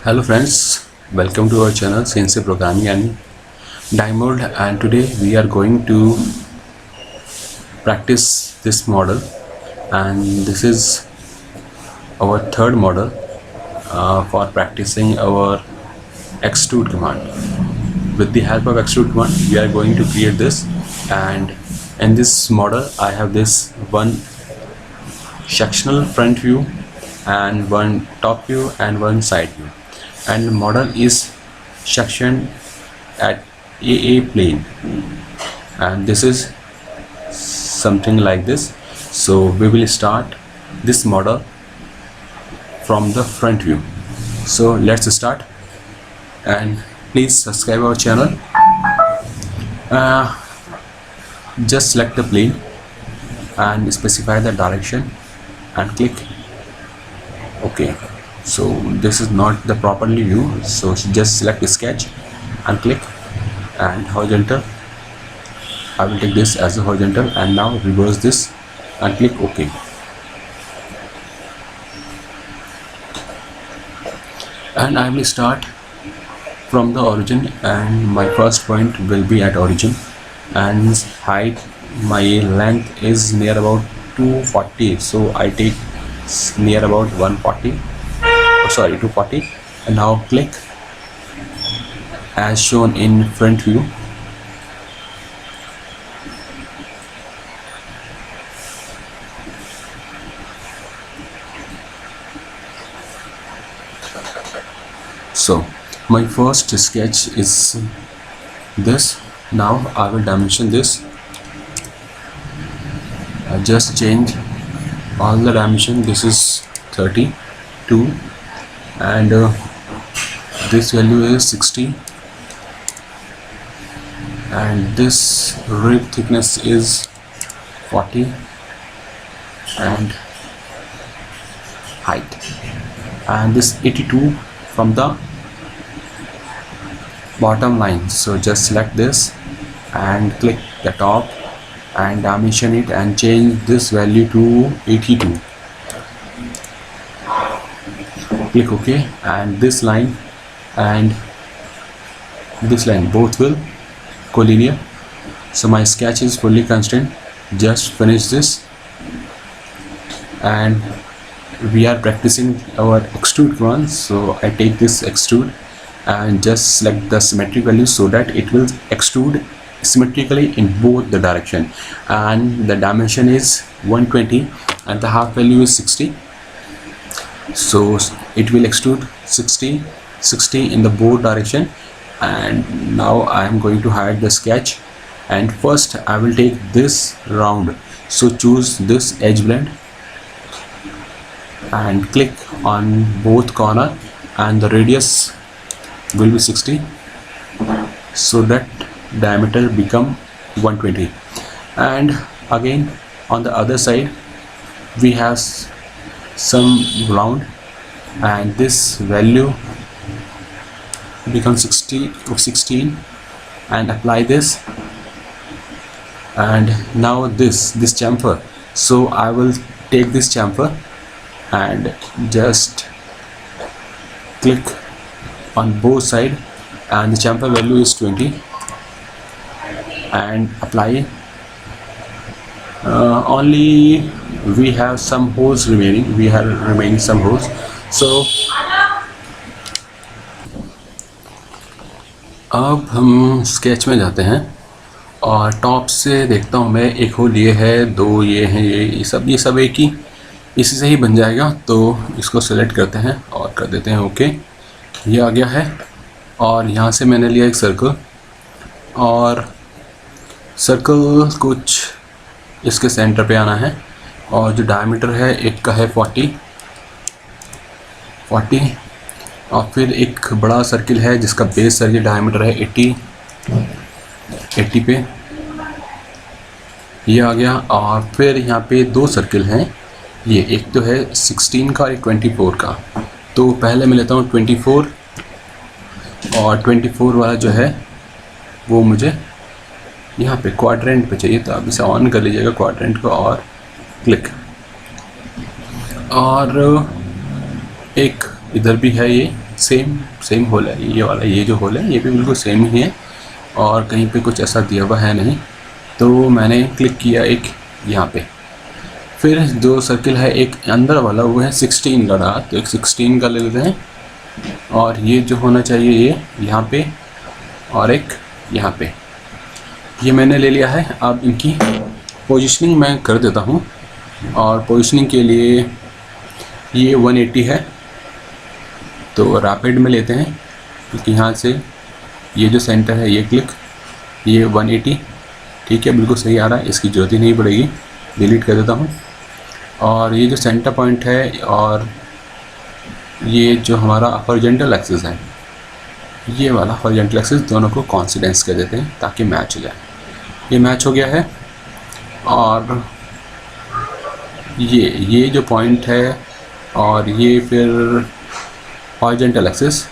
Hello friends, welcome to our channel CNC Programming and Die Mold, and today we are going to practice this model, and this is our third model for practicing our extrude command. With the help of extrude command we are going to create this, and in this model I have this one sectional front view and one top view and one side view, and the model is sectioned at AA plane, and this is something like this. So we will start this model from the front view. So let's start, and please subscribe our channel. Just select the plane and specify the direction and click OK. So this is not the properly view, so just select sketch and click, and horizontal I will take this as a horizontal, and now reverse this and click OK. And I will start from the origin, and my first point will be at origin, and height, my length is near about 240, so I take near about 240, and now click as shown in front view. So my first sketch is this. Now I will dimension this. I just change all the dimension. This is 32, and this value is 60, and this rib thickness is 40, and height, and this 82 from the bottom line. So just select this and click the top and dimension it and change this value to 82. Click OK, and this line and this line both will collinear. So my sketch is fully constant. Just finish this, and we are practicing our extrude command. So I take this extrude and just select the symmetric value so that it will extrude symmetrically in both the direction, and the dimension is 120 and the half value is 60. So it will extrude 60 in the both direction. And now I am going to hide the sketch, and first I will take this round. So choose this edge blend and click on both corner, and the radius will be 60, so that diameter become 120. And again on the other side we have some round, and this value becomes 16, and apply this. And now this chamfer, so I will take this chamfer and just click on both side, and the chamfer value is 20, and apply. Only we have some holes remaining, some holes. So अब हम sketch में जाते हैं, और top से देखता हूँ मैं, एक होल ये है, दो ये हैं, ये सब एक ही, इसी से ही बन जाएगा। तो इसको सेलेक्ट करते हैं और कर देते हैं ओके। ये आ गया है, और यहाँ से मैंने लिया एक सर्कल, और सर्कल कुछ इसके सेंटर पे आना है, और जो डायमीटर है एक का है 40, और फिर एक बड़ा सर्किल है जिसका बेस सर्किल डायमीटर है 80 पे, ये आ गया। और फिर यहाँ पे दो सर्किल हैं, ये एक तो है 16 का और एक 24 का। तो पहले मैं लेता हूँ 24, और 24 वाला जो है वो मुझे यहाँ पे क्वाड्रेंट पे चाहिए, तो आप इसे ऑन कर लीजिएगा क्वाड्रेंट को, और क्लिक। और एक इधर भी है ये सेम सेम होल है ये वाला, ये जो होल है ये भी बिल्कुल सेम ही है और कहीं पे कुछ ऐसा दिया हुआ है नहीं। तो मैंने क्लिक किया एक यहाँ पे, फिर जो सर्किल है एक अंदर वाला वो है 16 का रहा, तो एक 16 का ले लेते हैं और ये जो होना चाहिए ये यहाँ पे और एक यहाँ पे, ये मैंने ले लिया है। अब इनकी पोजीशनिंग मैं कर देता हूँ और पोजीशनिंग के लिए ये 180 है तो रैपिड में लेते हैं क्योंकि यहाँ से ये जो सेंटर है ये क्लिक, ये 180 ठीक है, बिल्कुल सही आ रहा है, इसकी ज़रूरत ही नहीं पड़ेगी, डिलीट कर देता हूँ। और ये जो सेंटर पॉइंट है और ये जो हमारा हॉरिजॉन्टल एक्सिस है, ये वाला हॉरिजॉन्टल एक्सिस दोनों को कोइंसिडेंस कर देते हैं ताकि मैच हो जाए। ये मैच हो गया है और ये जो पॉइंट है और ये फिर हॉरिजॉन्टल एक्सिस,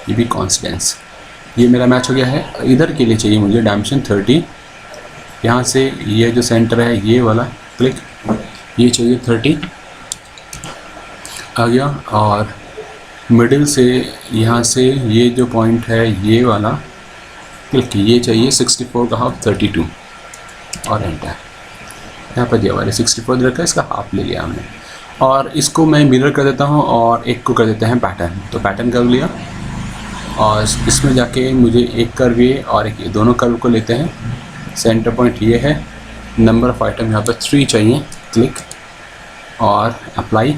ये भी कोइंसिडेंस, ये मेरा मैच हो गया है। इधर के लिए चाहिए मुझे डायमेंशन 30, यहाँ से ये जो सेंटर है ये वाला क्लिक, ये चाहिए 30 आ गया और मिडिल से यहाँ से ये जो पॉइंट है ये वाला क्लिक, ये चाहिए 64 का हाफ 32 और एंटर। यहाँ पर दिया हुआ है 64 दे रखा है, इसका हाफ ले लिया हमने और इसको मैं मिरर कर देता हूँ और एक को कर देते हैं पैटर्न, तो पैटर्न कर लिया और इसमें जाके मुझे एक कर्व ये और एक ये, दोनों कर्व को लेते हैं। सेंटर पॉइंट ये है, नंबर ऑफ आइटम यहाँ पर 3 चाहिए, क्लिक और अप्लाई,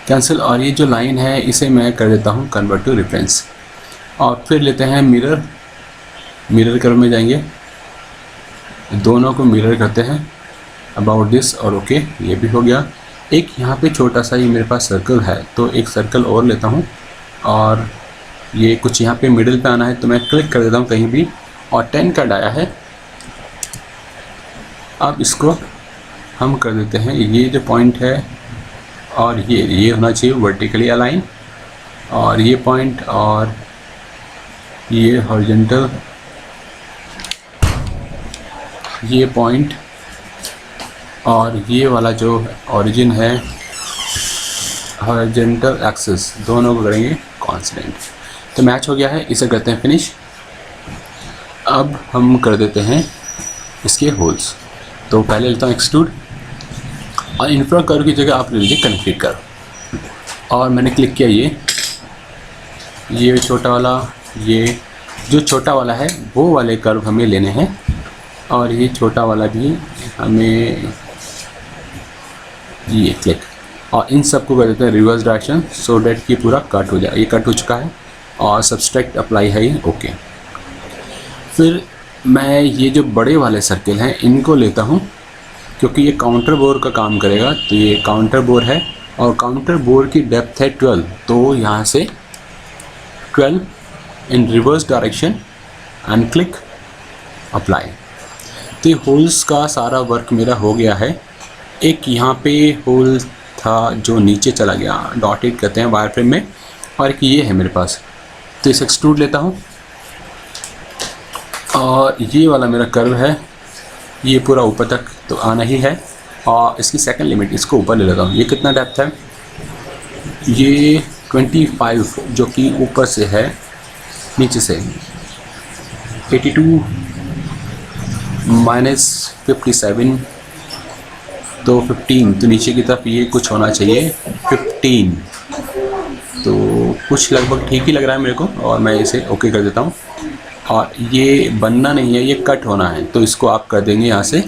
कैंसिल। और ये जो लाइन है इसे मैं कर देता हूँ कन्वर्ट टू रेफरेंस और फिर लेते हैं मिरर, मिरर कर्व में जाएंगे, दोनों को मिरर करते हैं अबाउट दिस और ओके, ये भी हो गया। एक यहाँ पे छोटा सा ये मेरे पास सर्कल है तो एक सर्कल और लेता हूँ और ये कुछ यहाँ पे मिडिल पे आना है तो मैं क्लिक कर देता हूँ कहीं भी और 10 का डाया है। अब इसको हम कर देते हैं, ये जो पॉइंट है और ये होना चाहिए वर्टिकली अलाइन और ये पॉइंट और ये हॉरिजॉन्टल, ये पॉइंट और ये वाला जो ओरिजिन है हॉरिजॉन्टल एक्सिस, दोनों को करेंगे कांस्टेंट। तो मैच हो गया है, इसे करते हैं फिनिश। अब हम कर देते हैं इसके होल्स, तो पहले लेता हूँ एक्सट्रूड और इन्फ्रा कर्व की जगह आप ले लीजिए कनेक्टेड कर्व और मैंने क्लिक किया ये छोटा वाला, ये जो छोटा वाला है वो वाले कर्व हमें लेने हैं और ये छोटा वाला भी हमें, ये क्लिक और इन सब को कर देते हैं रिवर्स डायरेक्शन सो डैट कि पूरा कट हो जाए। ये कट हो चुका है और सब्सट्रैक्ट अप्लाई है ये, ओके। फिर मैं ये जो बड़े वाले सर्किल हैं इनको लेता हूँ क्योंकि ये काउंटर बोर का काम करेगा, तो ये काउंटर बोर है और काउंटर बोर की डेप्थ है 12, तो यहाँ से 12 in reverse direction and click apply. तो ये होल्स का सारा वर्क मेरा हो गया है। एक यहाँ पे होल था जो नीचे चला गया, डॉटेड कहते हैं वायर फ्रेम में, और एक ये है मेरे पास, तो इसे एक्सट्रूड लेता हूँ और ये वाला मेरा कर्व है, ये पूरा ऊपर तक तो आना ही है और इसकी सेकंड लिमिट इसको ऊपर ले लेता हूँ। ये कितना डेप्थ है, ये 25 जो कि ऊपर से है, नीचे से 82 माइनस 57 तो 15, तो नीचे की तरफ ये कुछ होना चाहिए 15, तो कुछ लगभग ठीक ही लग रहा है मेरे को और मैं इसे ओके कर देता हूँ। और ये बनना नहीं है, ये कट होना है, तो इसको आप कर देंगे यहाँ से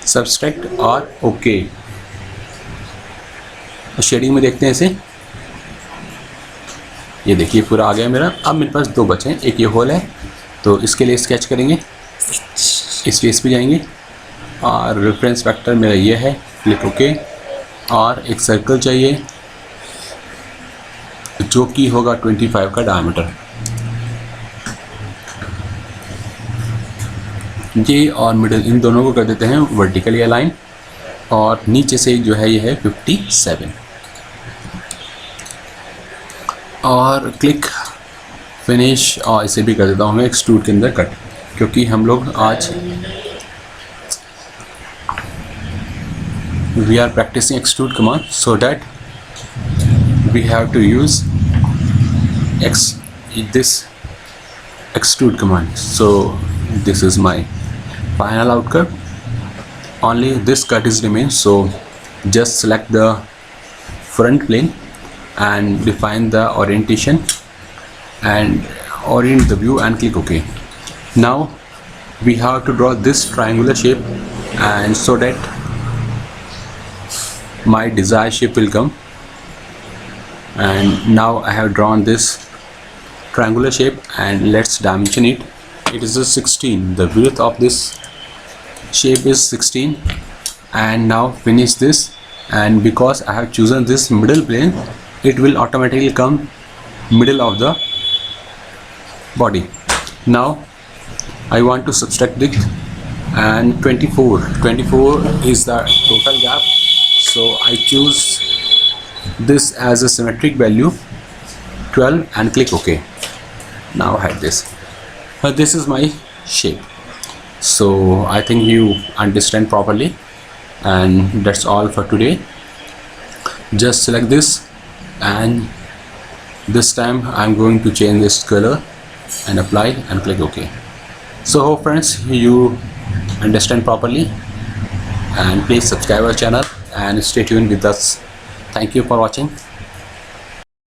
सब्सट्रैक्ट और ओके। शेडिंग में देखते हैं इसे, ये देखिए पूरा आ गया मेरा। अब मेरे पास 2 बचे हैं, एक ये होल है तो इसके लिए स्केच करेंगे, इस फेस पे जाएंगे और रेफरेंस वेक्टर मेरा ये है, क्लिक ओके। और एक सर्कल चाहिए जो कि होगा 25 का डायमीटर, ये और मिडिल, इन दोनों को कर देते हैं वर्टिकली अलाइन और नीचे से जो है ये है 57 और क्लिक फिनिश। और इसे भी कर देता हूँ मैं एक्सट्रूड के अंदर कट, क्योंकि हम लोग आज we are practising extrude command so that we have to use this extrude command. So this is my final outcut. Only this cut is remains, so just select the front plane and define the orientation and orient the view and click OK. Now we have to draw this triangular shape, and so that my desired shape will come. And now I have drawn this triangular shape, and let's dimension it. It is a 16. The width of this shape is 16. And now finish this, and because I have chosen this middle plane, it will automatically come middle of the body. Now I want to subtract it, and 24 is the total gap, so I choose this as a symmetric value 12 and click OK. Now hide this. This is my shape. So I think you understand properly, and that's all for today. Just select this, and this time I'm going to change this color and apply and click OK. So hope friends you understand properly, and please subscribe our channel and stay tuned with us. Thank you for watching.